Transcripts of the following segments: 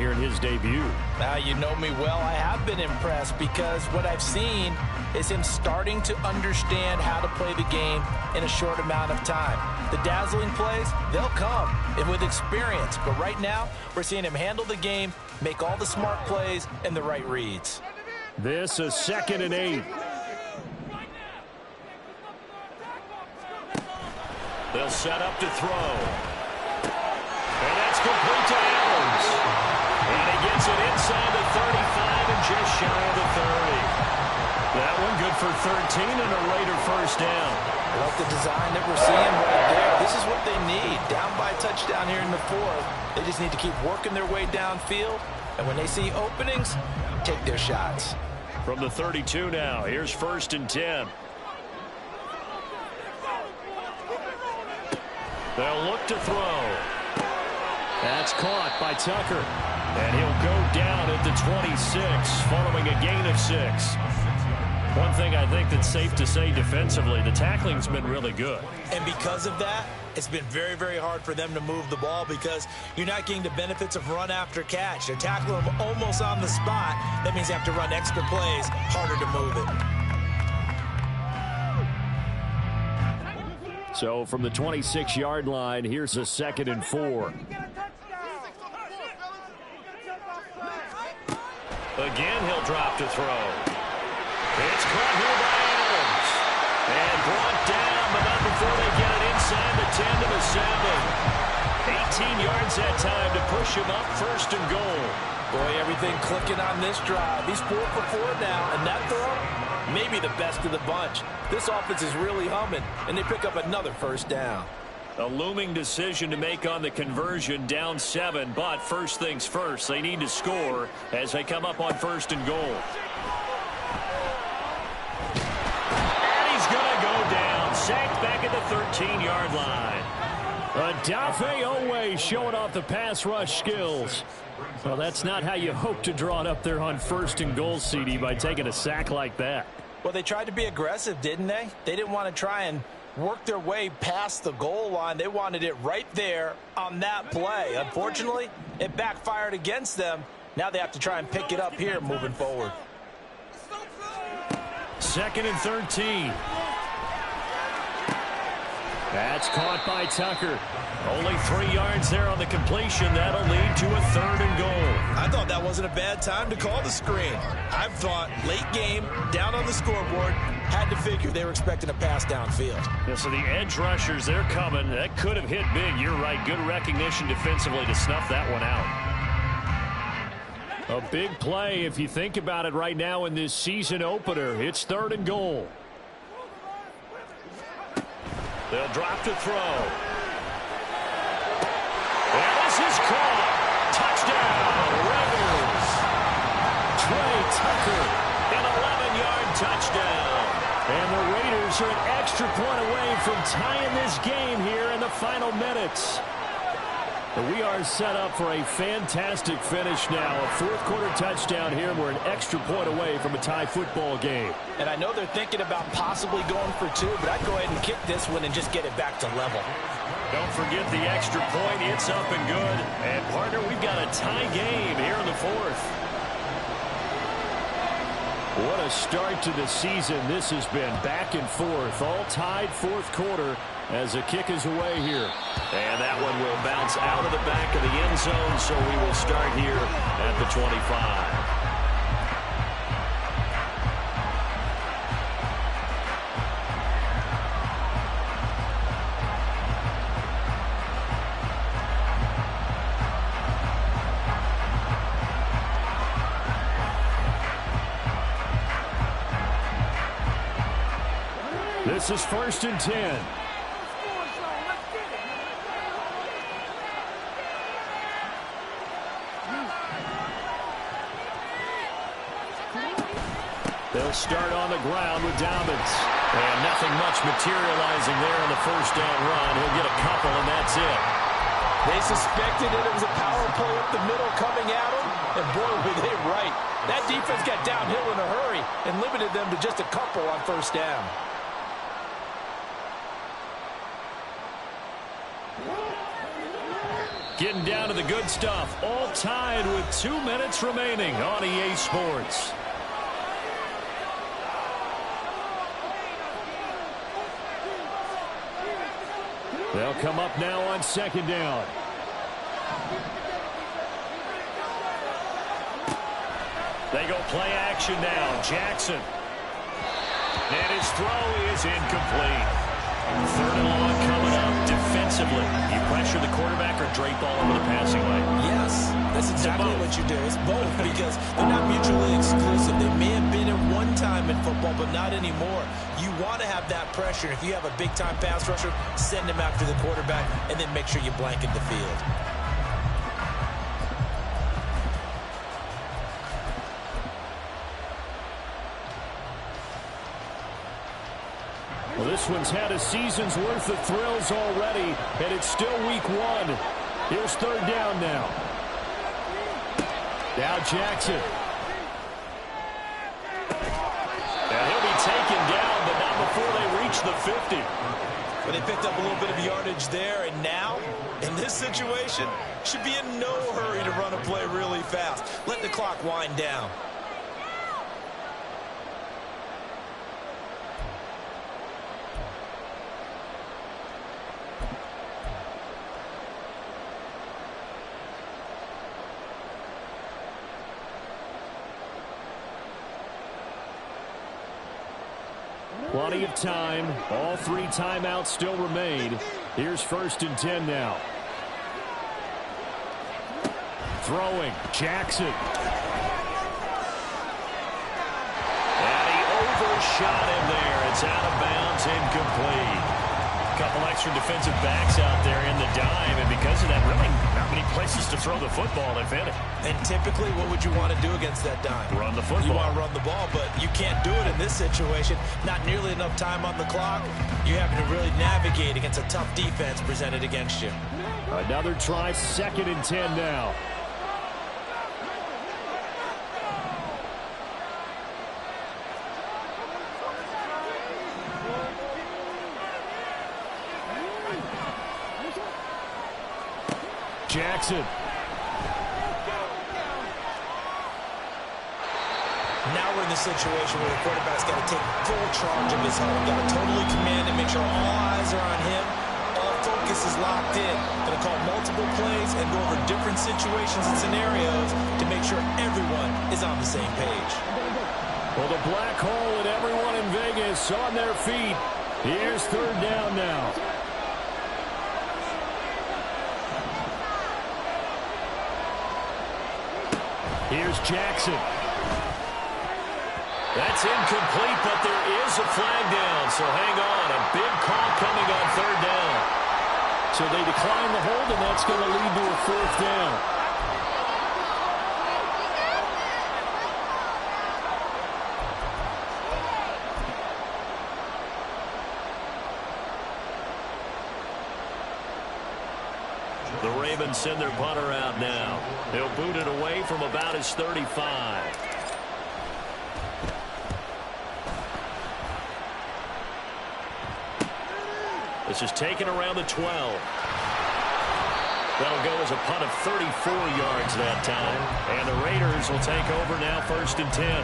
here in his debut. Now, you know me well. I have been impressed because what I've seen is him starting to understand how to play the game in a short amount of time. The dazzling plays, they'll come and with experience. But right now, we're seeing him handle the game, make all the smart plays, and the right reads. This is 2nd and 8. They'll set up to throw. And that's complete to Adams. And he gets it inside the 35 and just shy of the 30. That one good for 13 and a Raider first down. I like the design that we're seeing right there. This is what they need. Down by a touchdown here in the 4th. They just need to keep working their way downfield. And when they see openings, take their shots. From the 32 now, here's 1st and 10. They'll look to throw. That's caught by Tucker. And he'll go down at the 26 following a gain of 6. One thing I think that's safe to say defensively, the tackling's been really good. And because of that, it's been very, very hard for them to move the ball because you're not getting the benefits of run after catch. They're tackling them almost on the spot. That means you have to run extra plays, harder to move it. So from the 26-yard line, here's a 2nd and 4. Again, he'll drop to throw. It's caught here by Adams. And brought down, but not before they get it inside the 10 to the 7. 18 yards that time to push him up 1st and goal. Boy, everything clicking on this drive. He's 4 for 4 now, and that throw, maybe the best of the bunch. This offense is really humming, and they pick up another first down. A looming decision to make on the conversion, down 7, but first things first, they need to score as they come up on 1st and goal. And he's going to go down, sacked back at the 13-yard line. Odafe Oweh showing off the pass rush skills. Well, that's not how you hope to draw it up there on 1st and goal, CD, by taking a sack like that. Well, they tried to be aggressive, didn't they? They didn't want to try and work their way past the goal line. They wanted it right there on that play. Unfortunately, it backfired against them. Now they have to try and pick it up here moving forward. 2nd and 13. That's caught by Tucker. Only 3 yards there on the completion. That'll lead to a 3rd and goal. I thought that wasn't a bad time to call the screen. I've thought late game, down on the scoreboard, had to figure they were expecting a pass downfield. Yeah, so the edge rushers, they're coming. That could have hit big. You're right. Good recognition defensively to snuff that one out. A big play if you think about it right now in this season opener. It's 3rd and goal. They'll drop to throw. And this is caught. Touchdown, Raiders. Trey Tucker, an 11-yard touchdown. And the Raiders are an extra point away from tying this game here in the final minutes. We are set up for a fantastic finish now. A 4th quarter touchdown here. We're an extra point away from a tie football game. And I know they're thinking about possibly going for 2, but I'd go ahead and kick this one and just get it back to level. Don't forget the extra point. It's up and good. And, partner, we've got a tie game here in the 4th. What a start to the season this has been. Back and forth. All tied 4th quarter as the kick is away here. And that one will bounce out of the back of the end zone, so we will start here at the 25. This is 1st and 10. They'll start on the ground with Dobbins. And nothing much materializing there on the 1st down run. He'll get a couple, and that's it. They suspected it was a power play up the middle coming at him, and boy, were they right. That defense got downhill in a hurry and limited them to just a couple on 1st down. Getting down to the good stuff. All tied with 2 minutes remaining on EA Sports. They'll come up now on second down. They go play action now. Jackson. And his throw is incomplete. Third and long coming up defensively. You pressure the quarterback or drape all over the passing lane? Yes, that's exactly what you do. It's both because they're not mutually exclusive. They may have been at one time in football, but not anymore. You want to have that pressure. If you have a big-time pass rusher, send him after the quarterback, and then make sure you blanket the field. Well, this one's had a season's worth of thrills already, and it's still week 1. Here's third down now. Now Jackson. And he'll be taken down, but not before they reach the 50. But they picked up a little bit of yardage there, and now, in this situation, should be in no hurry to run a play really fast. Let the clock wind down. Plenty of time. All 3 timeouts still remain. Here's first and 10 now. Throwing. Jackson. And he overshot him there. It's out of bounds, incomplete. A couple extra defensive backs out there in the dime, and because of that, really not many places to throw the football, if any. And typically, what would you want to do against that dime? Run the football. You want to run the ball, but you can't do it in this situation. Not nearly enough time on the clock. You have to really navigate against a tough defense presented against you. Another try, second and 10 now. Jackson. Now we're in the situation where the quarterback's got to take full charge of his home. Got to totally command and make sure all eyes are on him. All focus is locked in. Going to call multiple plays and go over different situations and scenarios to make sure everyone is on the same page. Well, the black hole and everyone in Vegas on their feet. Here's third down now. Here's Jackson. That's incomplete, but there is a flag down, so hang on. A big call coming on third down. So they decline the hold, and that's going to lead to a fourth down. The Ravens send their punter out now. They'll boot it away from about his 35. This is taken around the 12. That'll go as a punt of 34 yards that time. And the Raiders will take over now, first and 10.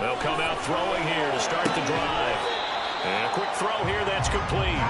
They'll come out throwing here to start the drive. And a quick throw here that's complete.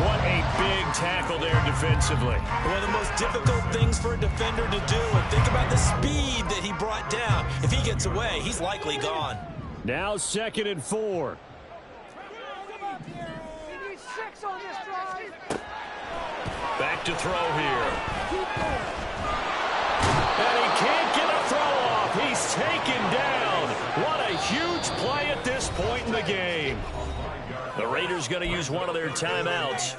What a big tackle there defensively. One of the most difficult things for a defender to do. And think about the speed that he brought down. If he gets away, he's likely gone. Now second and 4. Back to throw here. And he can't get a throw off. He's taken down. What a huge play at this point in the game. The Raiders going to use one of their timeouts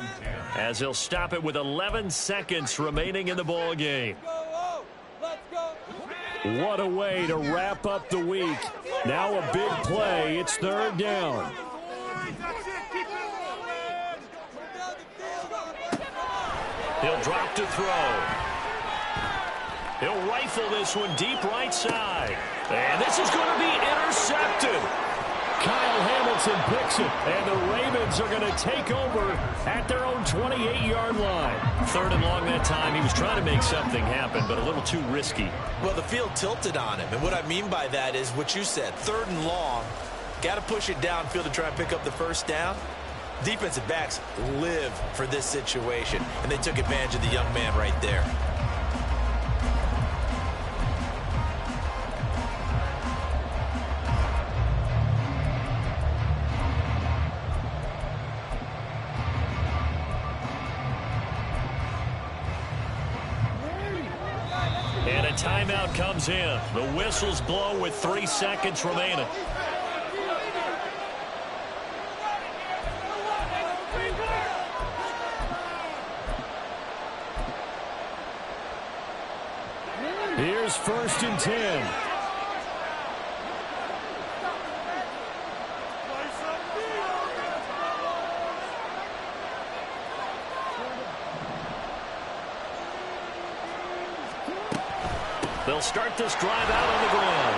as they'll stop it with 11 seconds remaining in the ball game. What a way to wrap up the week. Now a big play. It's third down. He'll drop to throw. He'll rifle this one deep right side. And this is going to be intercepted. Kyle Hamilton picks it, and the Ravens are going to take over at their own 28-yard line. 3rd and long that time. He was trying to make something happen, but a little too risky. Well, the field tilted on him, and what I mean by that is what you said, 3rd and long. Got to push it downfield to try and pick up the first down. Defensive backs live for this situation, and they took advantage of the young man right there. And a timeout comes in. The whistles blow with 3 seconds remaining. Here's 1st and 10. They'll start this drive out on the ground.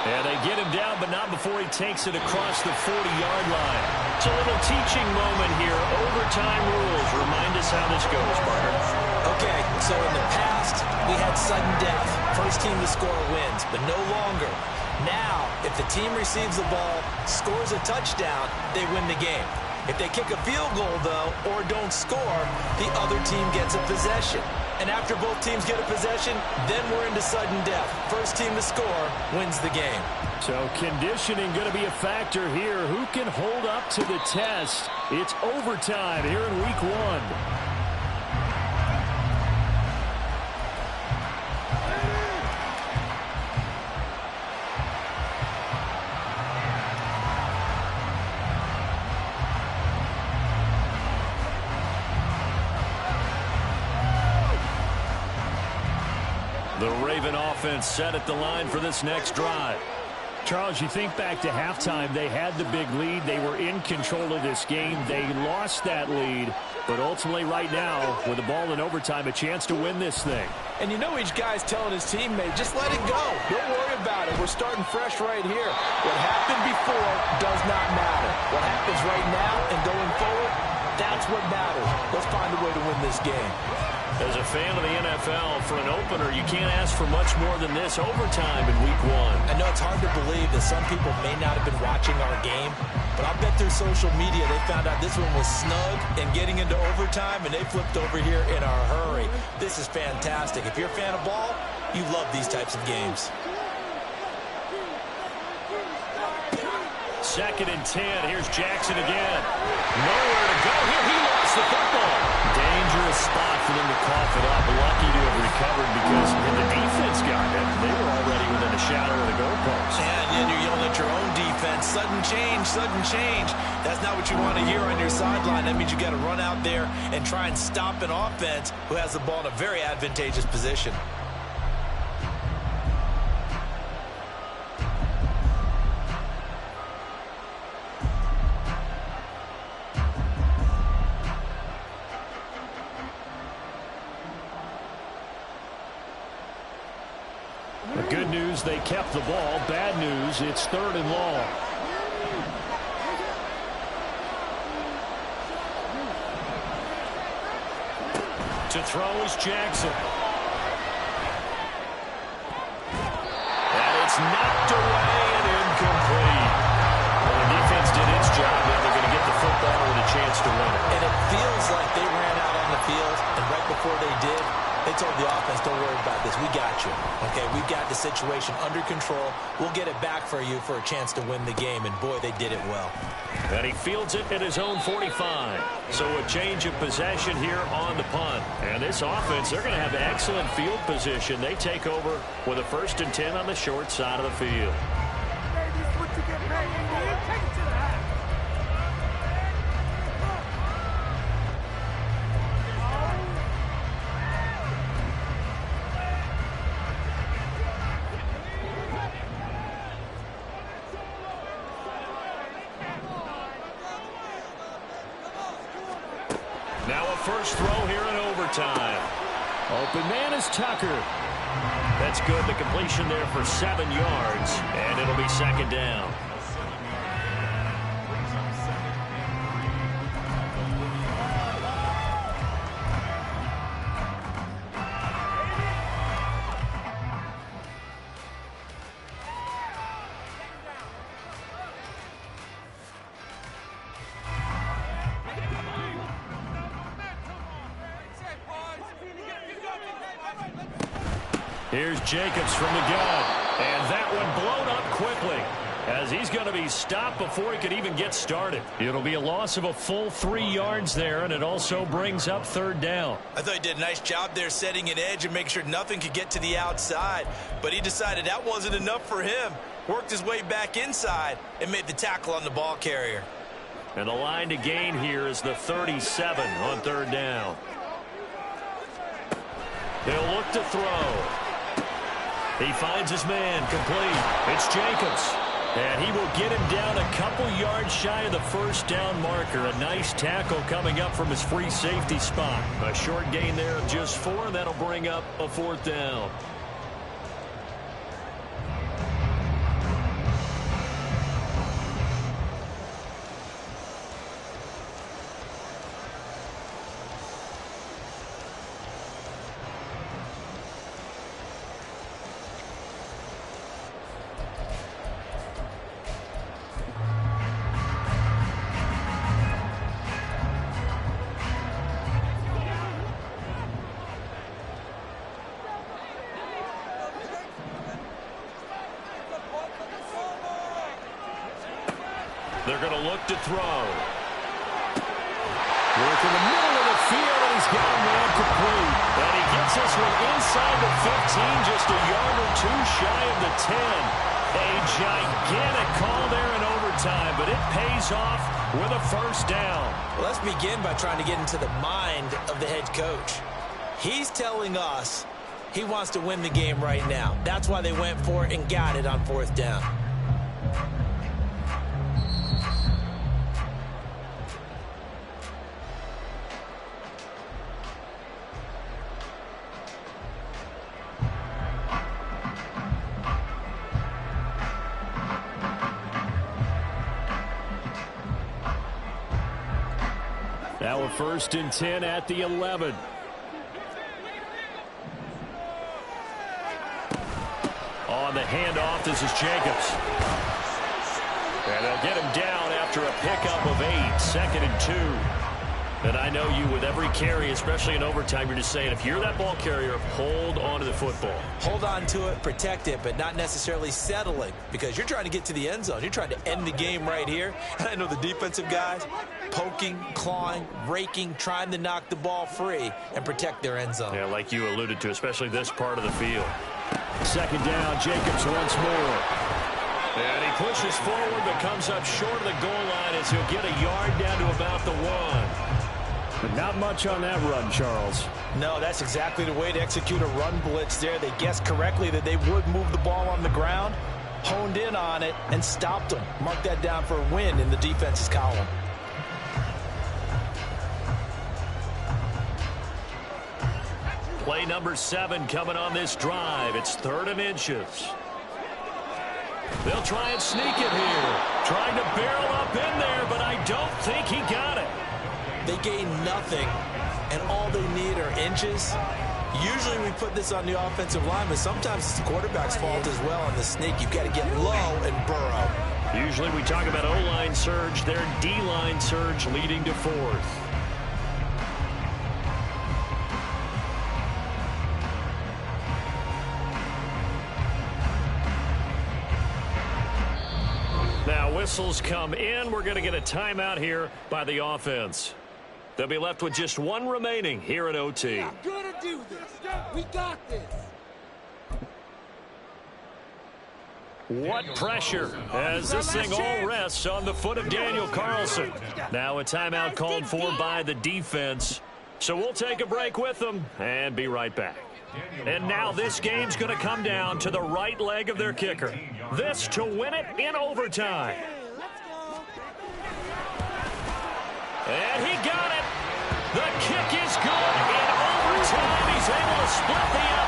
And they get him down, but not before he takes it across the 40-yard line. It's a little teaching moment here. Overtime rules. Remind us how this goes, partner. Okay, so in the past, we had sudden death. First team to score wins, but no longer. Now, if the team receives the ball, scores a touchdown, they win the game. If they kick a field goal, though, or don't score, the other team gets a possession. And after both teams get a possession, then we're into sudden death. First team to score wins the game. So conditioning going to be a factor here. Who can hold up to the test? It's overtime here in week 1. The Raven offense set at the line for this next drive. Charles, you think back to halftime, they had the big lead. They were in control of this game. They lost that lead, but ultimately right now, with the ball in overtime, a chance to win this thing. And you know each guy's telling his teammate, just let it go. Don't worry about it. We're starting fresh right here. What happened before does not matter. What happens right now and going forward, that's what matters. Let's find a way to win this game. As a fan of the NFL, for an opener, you can't ask for much more than this overtime in week 1. I know it's hard to believe that some people may not have been watching our game, but I'll bet through social media they found out this one was snug and getting into overtime, and they flipped over here in a hurry. This is fantastic. If you're a fan of ball, you love these types of games. 2nd and 10. Here's Jackson again. Nowhere to go here. He lost the football. Dangerous spot for them to cough it up. Lucky to have recovered because when the defense got it, they were already within a shadow of the goalpost. And then you're yelling at your own defense. Sudden change, sudden change. That's not what you want to hear on your sideline. That means you got to run out there and try and stop an offense who has the ball in a very advantageous position. Good news, they kept the ball. Bad news, it's 3rd and long. To throw is Jackson. And it's knocked away and incomplete. Well, the defense did its job, and they're going to get the football with a chance to win it. And it feels like they ran out on the field, and right before they did, they told the offense, don't worry about this. We got you. Okay, we've got the situation under control. We'll get it back for you for a chance to win the game. And, boy, they did it well. And he fields it at his own 45. So a change of possession here on the punt. And this offense, they're going to have excellent field position. They take over with a 1st and 10 on the short side of the field. first throw here in overtime. Open man is Tucker. That's good. The completion there for 7 yards, and it'll be second down. Here's Jacobs from the gun, and that one blown up quickly as he's going to be stopped before he could even get started. It'll be a loss of a full 3 yards there, and it also brings up third down. I thought he did a nice job there setting an edge and making sure nothing could get to the outside, but he decided that wasn't enough for him. Worked his way back inside and made the tackle on the ball carrier. And the line to gain here is the 37 on third down. He'll look to throw. He finds his man complete. It's Jacobs. And he will get him down a couple yards shy of the first down marker. A nice tackle coming up from his free safety spot. A short gain there of just 4, and that'll bring up a fourth down. They're going to look to throw. Work in the middle of the field, and he's got a man complete. And he gets this one inside the 15, just a yard or 2 shy of the 10. A gigantic call there in overtime, but it pays off with a first down. Well, let's begin by trying to get into the mind of the head coach. He's telling us he wants to win the game right now. That's why they went for it and got it on fourth down. Now a 1st and 10 at the 11. On the handoff, this is Jacobs. And they'll get him down after a pickup of 8, 2nd and 2. And I know you, with every carry, especially in overtime, you're just saying, if you're that ball carrier, hold on to the football. Hold on to it, protect it, but not necessarily settling, because you're trying to get to the end zone. You're trying to end the game right here. And I know the defensive guys poking, clawing, raking, trying to knock the ball free and protect their end zone. Yeah, like you alluded to, especially this part of the field. 2nd down, Jacobs once more. And he pushes forward, but comes up short of the goal line as he'll get a yard down to about the 1. But not much on that run, Charles. No, that's exactly the way to execute a run blitz there. They guessed correctly that they would move the ball on the ground, honed in on it, and stopped them. Mark that down for a win in the defense's column. Play number 7 coming on this drive. It's 3rd and inches. They'll try and sneak it here. Trying to barrel up in there, but I don't think he got it. They gain nothing, and all they need are inches. Usually we put this on the offensive line, but sometimes it's the quarterback's fault as well on the sneak. You've got to get low and burrow. Usually we talk about O-line surge, their D-line surge leading to 4th. Now whistles come in. We're going to get a timeout here by the offense. They'll be left with just 1 remaining here at OT. We are going to do this. We got this. What pressure as this thing all rests on the foot of Daniel Carlson. Now a timeout called for by the defense. So we'll take a break with them and be right back. And now this game's going to come down to the right leg of their kicker. This to win it in overtime. And he got it. The kick is good. In overtime, he's able to split the